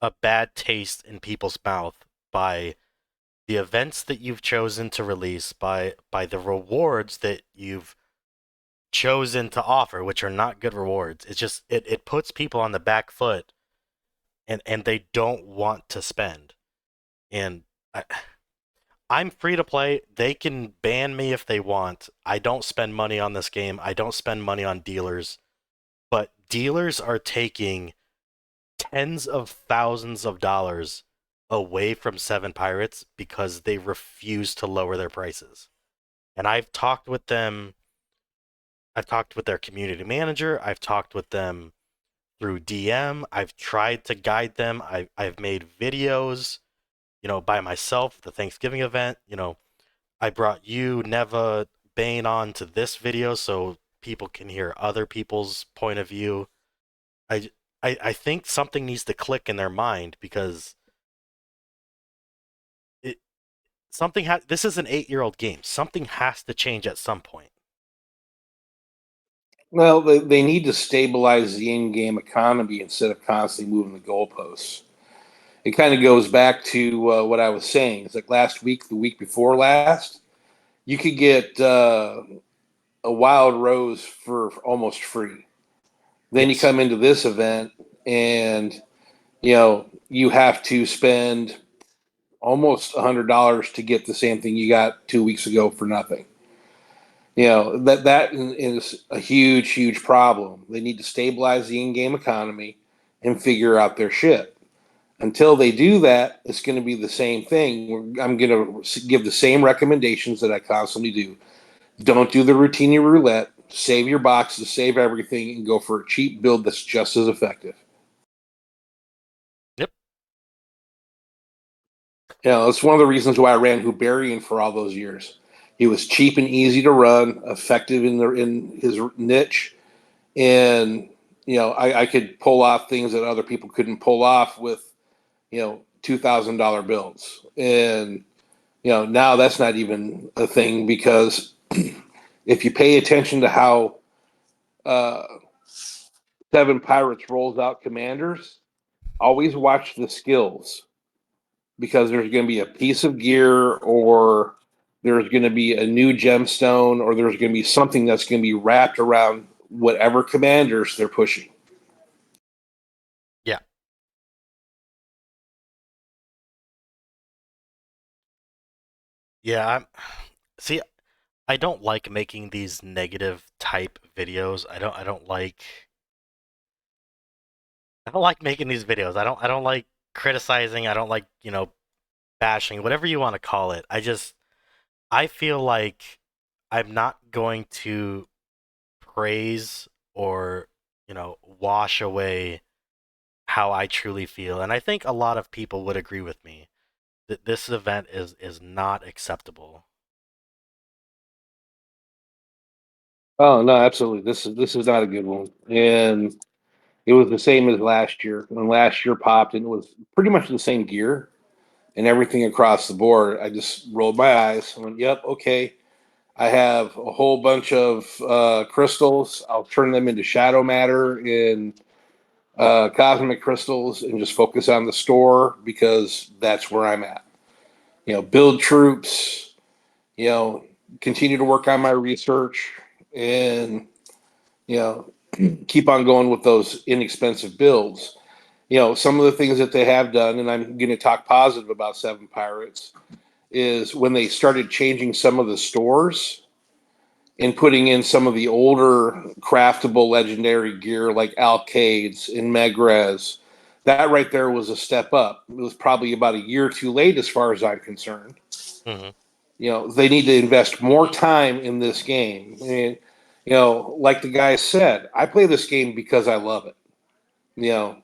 a bad taste in people's mouth by the events that you've chosen to release, by the rewards that you've chosen to offer, which are not good rewards. It's just it puts people on the back foot, and they don't want to spend. And I'm free to play. They can ban me if they want. I don't spend money on this game. I don't spend money on dealers. But dealers are taking tens of thousands of dollars away from Seven Pirates because they refuse to lower their prices. And I've talked with them. I've talked with their community manager. I've talked with them through DM. I've tried to guide them. I've made videos, by myself, the Thanksgiving event. I brought you, Neva, Bane on to this video so people can hear other people's point of view. I, I think something needs to click in their mind because it this is an 8-year-old game. Something has to change at some point. Well, they need to stabilize the in-game economy instead of constantly moving the goalposts. It kind of goes back to what I was saying. It's like last week, the week before last, you could get a wild rose for almost free. Then you Yes. come into this event and you have to spend almost $100 to get the same thing you got 2 weeks ago for nothing. That is a huge problem. They need to stabilize the in-game economy and figure out their shit. Until they do that, it's going to be the same thing. I'm going to give the same recommendations that I constantly do. Don't do the routine roulette. Save your boxes, save everything, and go for a cheap build that's just as effective. Yep. It's one of the reasons why I ran Hubarian for all those years. He was cheap and easy to run, effective in his niche, and I could pull off things that other people couldn't pull off with $2,000 builds. And now that's not even a thing, because if you pay attention to how uh, Seven Pirates rolls out commanders, always watch the skills, because there's going to be a piece of gear, or there's going to be a new gemstone, or there's going to be something that's going to be wrapped around whatever commanders they're pushing. Yeah. Yeah, see, I don't like making these negative type videos. I don't like making these videos. I don't like criticizing. I don't like, bashing, whatever you want to call it. I feel like I'm not going to praise or, wash away how I truly feel. And I think a lot of people would agree with me that this event is not acceptable. Oh no, absolutely. This is not a good one, and it was the same as last year. When last year popped, and it was pretty much the same gear and everything across the board. I just rolled my eyes and went, "Yep, okay." I have a whole bunch of crystals. I'll turn them into shadow matter and cosmic crystals, and just focus on the store, because that's where I'm at. Build troops. You know, Continue to work on my research, and you know, keep on going with those inexpensive builds. Some of the things that they have done, and I'm going to talk positive about Seven Pirates, is when they started changing some of the stores and putting in some of the older craftable legendary gear like Alcades and Megrez. That right there was a step up. It was probably about a year too late as far as I'm concerned. Hmm. They need to invest more time in this game. And, like the guy said, I play this game because I love it. You know,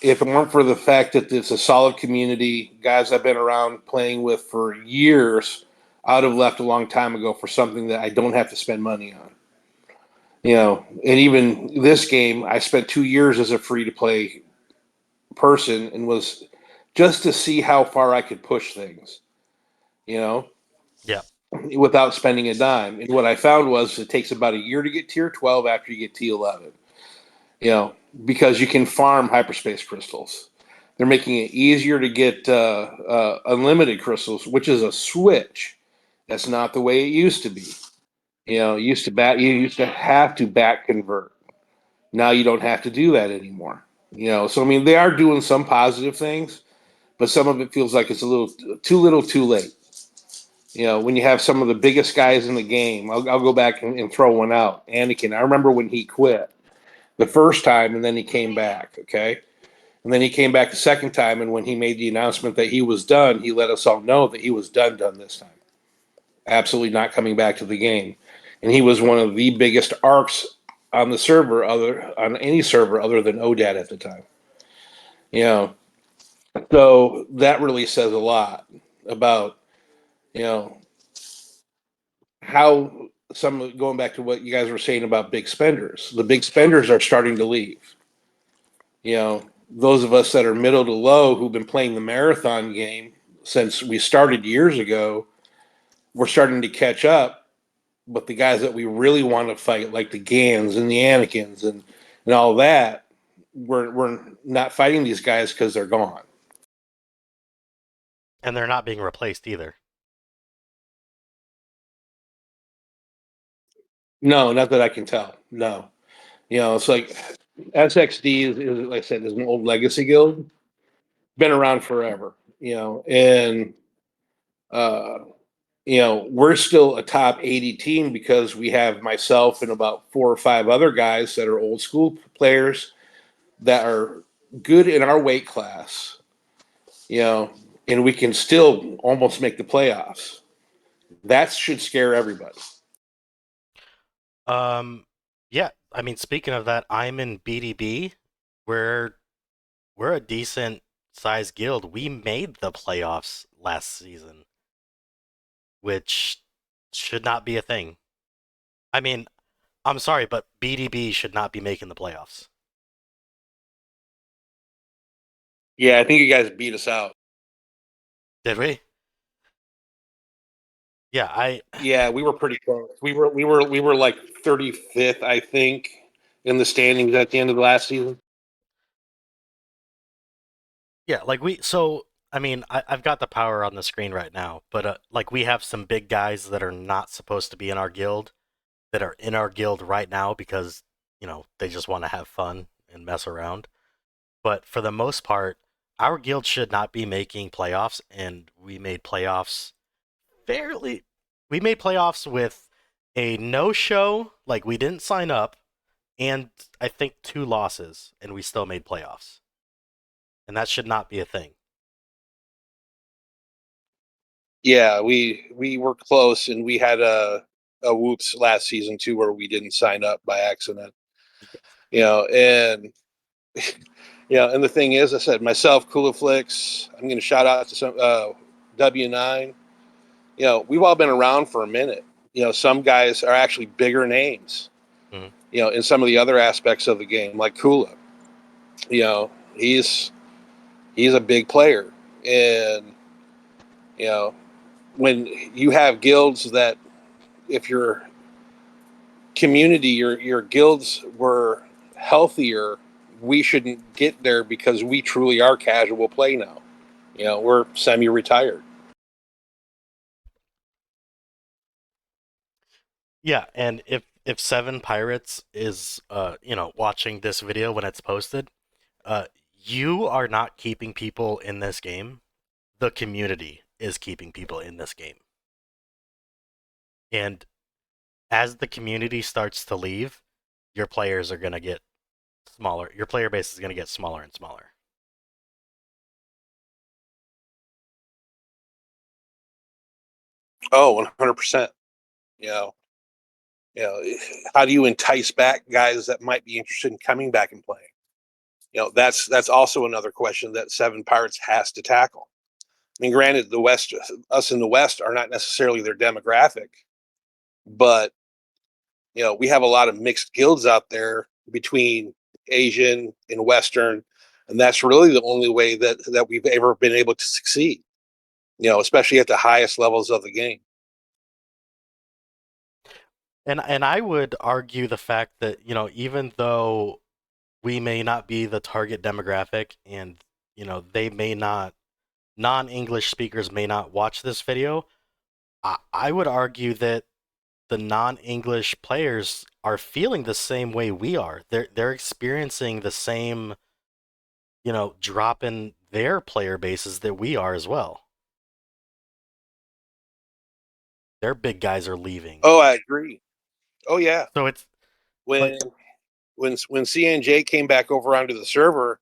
if it weren't for the fact that it's a solid community, guys I've been around playing with for years, I would have left a long time ago for something that I don't have to spend money on. And even this game, I spent 2 years as a free to play person, and was just to see how far I could push things, you know, Yeah. without spending a dime. And what I found was it takes about a year to get tier 12 after you get T11, because you can farm hyperspace crystals. They're making it easier to get unlimited crystals, which is a switch. That's not the way it used to be. You used to have to back convert. Now you don't have to do that anymore. So I mean, they are doing some positive things, but some of it feels like it's a little too late. When you have some of the biggest guys in the game, I'll go back and throw one out. Anakin, I remember when he quit the first time, and then he came back. Okay. And then he came back the second time, and when he made the announcement that he was done, he let us all know that he was done this time. Absolutely not coming back to the game. And he was one of the biggest arcs on the server, on any server other than ODAT at the time. You know, so that really says a lot about you know how some, going back to what you guys were saying about big spenders. The big spenders are starting to leave. Those of us that are middle to low, who've been playing the marathon game since we started years ago, we're starting to catch up. But the guys that we really want to fight, like the Gans and the Anakins and all that, we're not fighting these guys because they're gone. And they're not being replaced either. No, not that I can tell. No. It's like SXD is, like I said, is an old legacy guild, been around forever. And uh, we're still a top 80 team because we have myself and about 4 or 5 other guys that are old school players that are good in our weight class. You know, and we can still almost make the playoffs. That should scare everybody. Um, yeah. I mean, speaking of that, I'm in BDB. We're we're a decent size guild, we made the playoffs last season, which should not be a thing. I mean, I'm sorry, but BDB should not be making the playoffs. Yeah, I think you guys beat us out. Did we? Yeah, Yeah, we were pretty close. We were like 35th, I think, in the standings at the end of the last season. yeah, like so I mean, I've got the power on the screen right now, but like we have some big guys that are not supposed to be in our guild that are in our guild right now because, they just want to have fun and mess around. But for the most part, our guild should not be making playoffs, and we made playoffs fairly. We made playoffs with a no-show, like we didn't sign up, and I think 2 losses, and we still made playoffs. And that should not be a thing. Yeah, we were close, and we had a whoops last season too, where we didn't sign up by accident. And and the thing is, I said myself, Coolaflix. I'm going to shout out to some W9. We've all been around for a minute. Some guys are actually bigger names. Mhm. In some of the other aspects of the game, like Kula. He's a big player, and you know when you have guilds that, if your community, your guilds were healthier, we shouldn't get there because we truly are casual play now. We're semi-retired. Yeah, and if Seven Pirates is watching this video when it's posted, uh you are not keeping people in this game. The community is keeping people in this game. And as the community starts to leave, your players are going to get smaller. Your player base is going to get smaller and smaller. Oh, 100%. You know, how do you entice back guys that might be interested in coming back and playing? That's also another question that Seven Pirates has to tackle. I mean, granted, the West, us in the West, are not necessarily their demographic, but we have a lot of mixed guilds out there between Asian and Western, and that's really the only way that we've ever been able to succeed. Especially at the highest levels of the game. And I would argue the fact that, even though we may not be the target demographic and, they may not non-English speakers may not watch this video, I would argue that the non-English players are feeling the same way we are. They're experiencing the same, drop in their player bases that we are as well. Their big guys are leaving. Oh, I agree. Oh yeah. So it's When like, when CNJ came back over onto the server,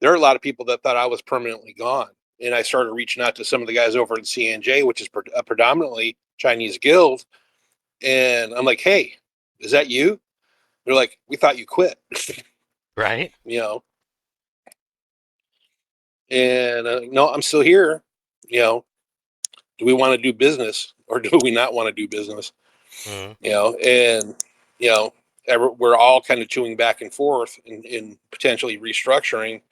there are a lot of people that thought I was permanently gone, and I started reaching out to some of the guys over at CNJ, which is a predominantly Chinese guild, and I'm like, "Hey, is that you?" They're like, "We thought you quit." right? you know, and no, I'm still here. Do we want to do business or do we not want to do business? Mm-hmm. And you know, we're all kind of chewing back and forth in potentially restructuring.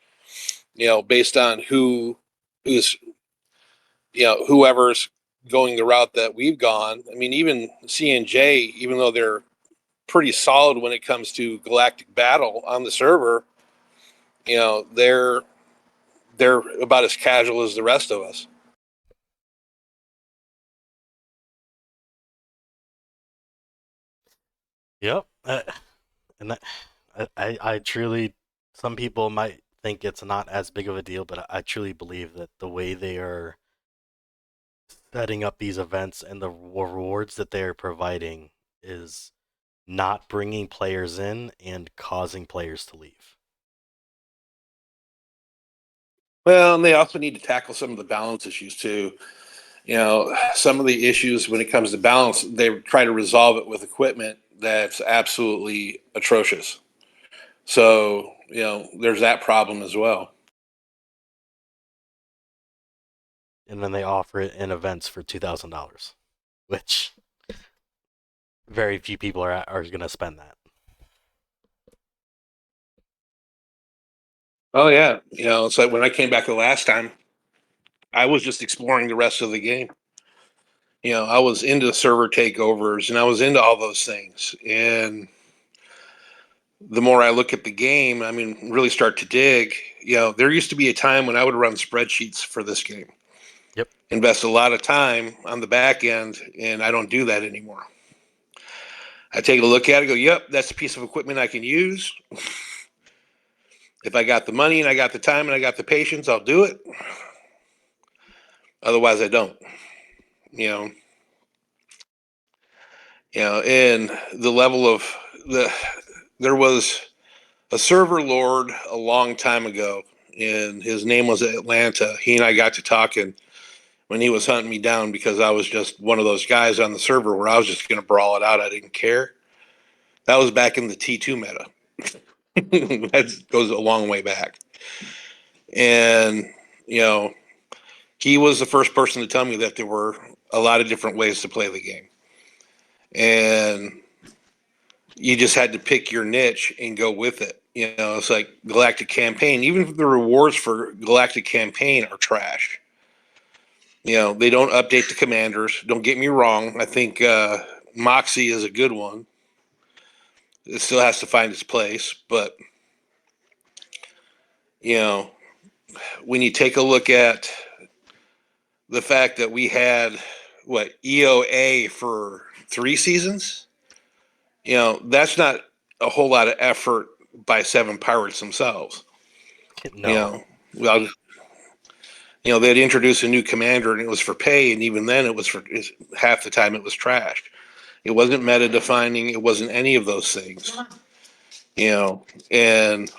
Based on who's whoever's going the route that we've gone. I mean, even CNJ, even though they're pretty solid when it comes to galactic battle on the server, they're about as casual as the rest of us. Yep. And I truly, some people might think it's not as big of a deal, but I truly believe that the way they are setting up these events and the rewards that they are providing is not bringing players in and causing players to leave. Well, and they also need to tackle some of the balance issues too. Some of the issues when it comes to balance, they try to resolve it with equipment that's absolutely atrocious. So, there's that problem as well. and then they offer it in events for $2,000, which very few people are going to spend that. Oh yeah, it's like when I came back the last time, I was just exploring the rest of the game. I was into server takeovers and I was into all those things. And the more I look at the game, I mean, really start to dig, there used to be a time when I would run spreadsheets for this game. Yep. Invest a lot of time on the back end, and I don't do that anymore. I take a look at it, go, yep, that's a piece of equipment I can use. If I got the money and I got the time and I got the patience, I'll do it. Otherwise, I don't. You know, and the level of there was a server lord a long time ago, and his name was Atlanta. He and I got to talking when he was hunting me down because I was just one of those guys on the server where I was just going to brawl it out. I didn't care. That was back in the T2 meta. That goes a long way back. And, he was the first person to tell me that there were a lot of different ways to play the game. And you just had to pick your niche and go with it. It's like Galactic Campaign. Even if the rewards for Galactic Campaign are trash. They don't update the commanders. Don't get me wrong. I think Moxie is a good one. It still has to find its place. But, when you take a look at the fact that we had, EOA for 3 seasons, that's not a whole lot of effort by Seven Pirates themselves. No. Well, they'd introduce a new commander and it was for pay, and even then it was for half the time it was trashed. It wasn't meta defining, it wasn't any of those things. And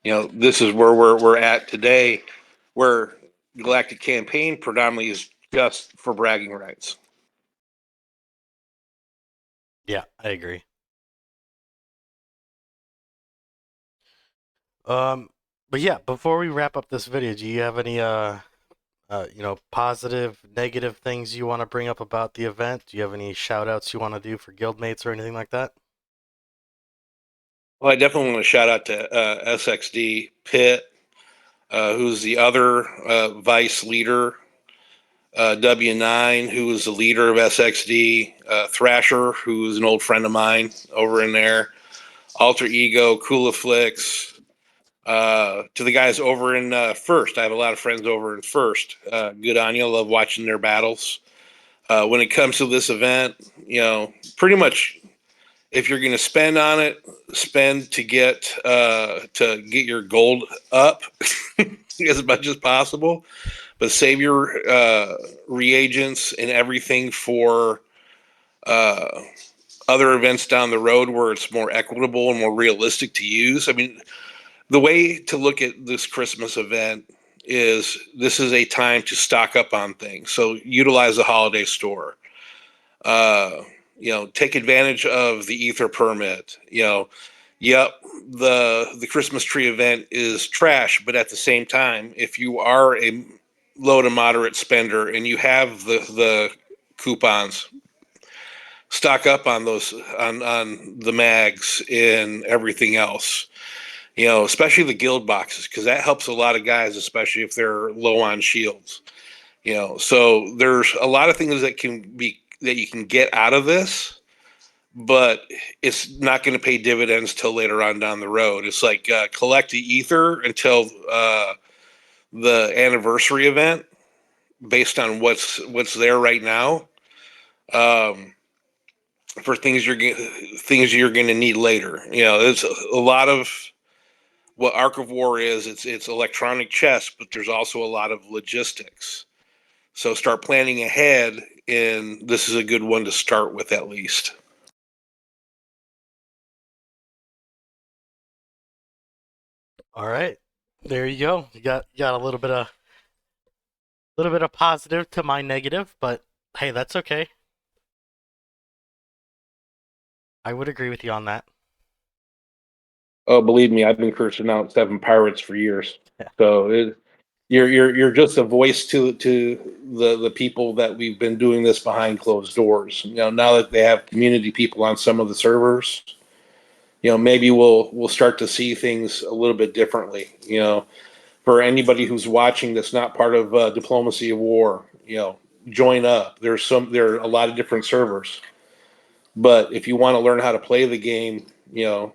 this is where we're at today, where Galactic Campaign predominantly is just for bragging rights. Yeah, I agree. But yeah, before we wrap up this video, do you have any positive, negative things you want to bring up about the event? Do you have any shout outs you want to do for guildmates or anything like that? Well, I definitely want to shout out to SXD Pitt, who's the other vice leader, W9, who is the leader of SXD, Thrasher, who's an old friend of mine over in there, Alter Ego, Coolaflix, to the guys over in First. I have a lot of friends over in First. Good on you. Love watching their battles. When it comes to this event, pretty much if you're going to spend on it, spend to get your gold up as much as possible, but save your reagents and everything for other events down the road where it's more equitable and more realistic to use. I mean, the way to look at this Christmas event is this is a time to stock up on things. So utilize the holiday store. Take advantage of the ether permit. Yep, the Christmas tree event is trash, but at the same time, if you are a low to moderate spender and you have the coupons, stock up on those on the mags and everything else. Especially the guild boxes, because that helps a lot of guys, especially if they're low on shields. So there's a lot of things that you can get out of this, but it's not going to pay dividends till later on down the road. It's like collect the ether until the anniversary event, based on what's there right now, for things you're going to need later. There's a lot of what Arc of War is. It's electronic chess, but there's also a lot of logistics. So start planning ahead, and this is a good one to start with at least. All right, there you go. You got a little bit of positive to my negative, but hey, that's okay. I would agree with you on that. Oh, believe me, I've been cursing out Seven Pirates for years. Yeah. So You're just a voice to the people that we've been doing this behind closed doors. You know, now that they have community people on some of the servers, you know, maybe we'll start to see things a little bit differently. You know, for anybody who's watching that's not part of Diplomacy of War, you know, join up. There are a lot of different servers, but if you want to learn how to play the game, you know,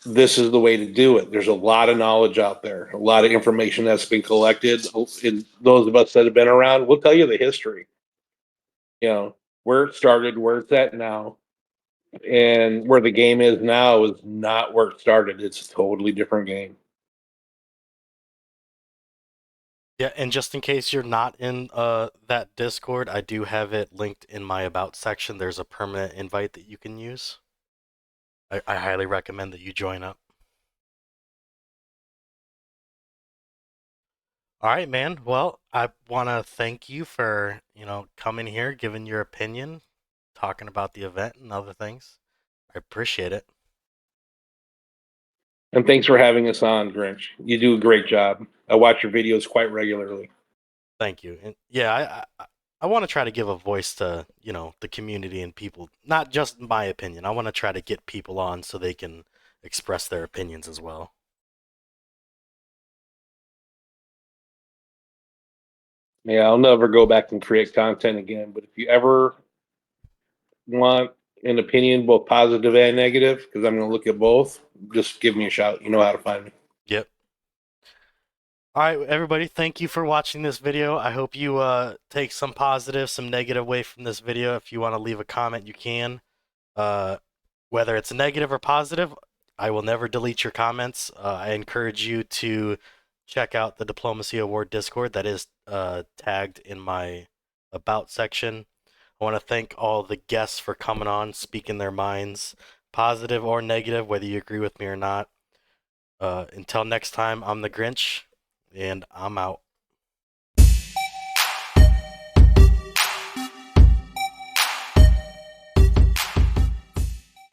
this is the way to do it. There's a lot of knowledge out there, a lot of information that's been collected. And those of us that have been around, will tell you the history, you know, where it started, where it's at now, and where the game is now is not where it started. It's a totally different game. Yeah, and just in case you're not in that Discord, I do have it linked in my About section. There's a permanent invite that you can use. I highly recommend that you join up. All right, man. Well, I want to thank you for, coming here, giving your opinion, talking about the event and other things. I appreciate it. And thanks for having us on, Grinch. You do a great job. I watch your videos quite regularly. Thank you. And yeah, I want to try to give a voice to, the community and people, not just my opinion. I want to try to get people on so they can express their opinions as well. Yeah, I'll never go back and create content again. But if you ever want an opinion, both positive and negative, because I'm going to look at both, just give me a shout. You know how to find me. Yep. All right, everybody, thank you for watching this video. I hope you take some positive, some negative away from this video. If you want to leave a comment, you can. Whether it's negative or positive, I will never delete your comments. I encourage you to check out the Diplomacy of War Discord that is tagged in my About section. I want to thank all the guests for coming on, speaking their minds, positive or negative, whether you agree with me or not. Until next time, I'm the Grinch, and I'm out.